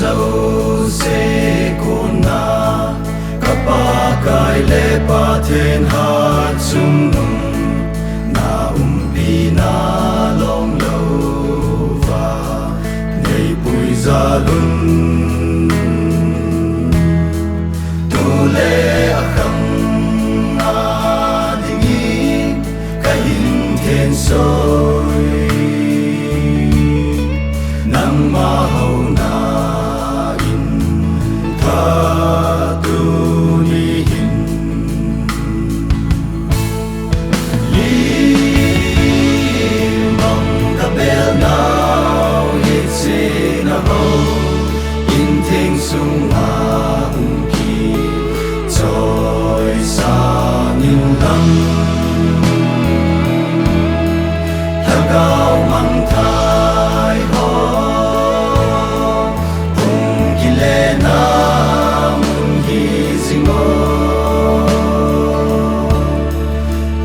dấu sẽ còn na kapakai le pa thiên hat sum na pi na long lâu và ngày bụi ra lun tu lệ khăng a dingi cái hình thiên soi nang ma hậu na in tha tu ni hin li mong ta bel nào hit se na ho in thing sung ma ki choi sa nin lam ta cao mang thai ho hung ki le na mun hi sing o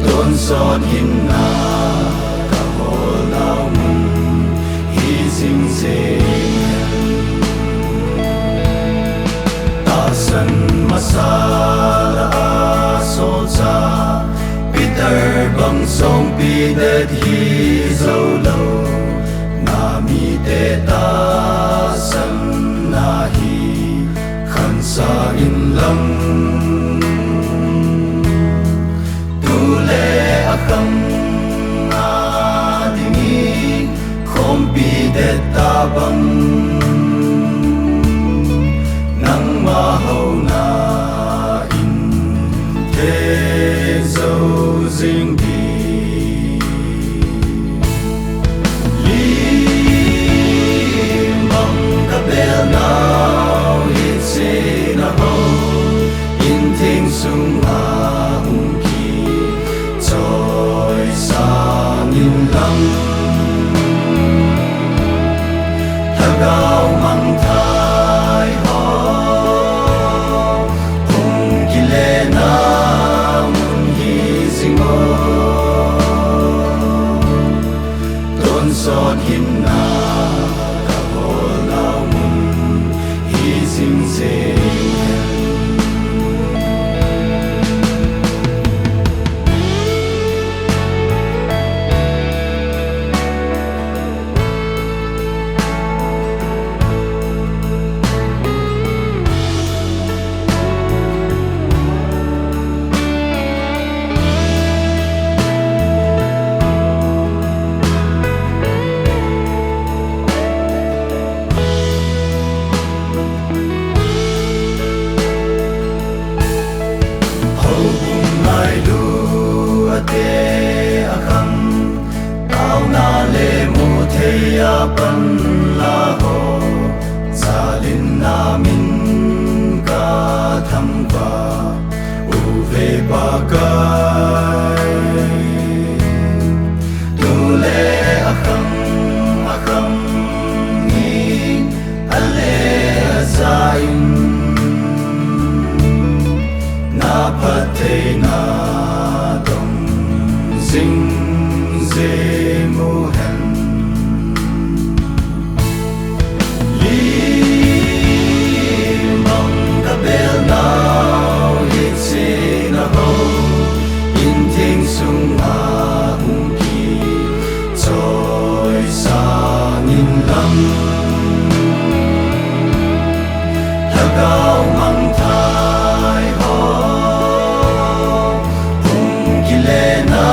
don son hin na ka ho lao mun hi sing se ta san masala so cha Peter bang song pi det hi zo lo na mi te ta san na hi khan sa in lam tu le a kham a dingi khom pi det ta bang nang ma ho na in te zo zing di li mong ka bel nào hit se na ho in thing sung ma hung ki choi sa nin lam ta gao mang thai ho hung ki le na mun hi sing o don son hin na ka ho lao mun hi sing se te akham tao na le mu theya pan la ho salin na min ka tham va u ve pa kai tu le akham ni ale zain na pate na sing ze mu hen li mong ka bel nào hit se na ho in thing sung ma hung ki choi sa nin lam ta gao mang thai ho hung ki le na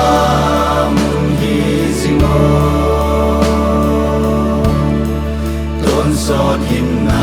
son hin na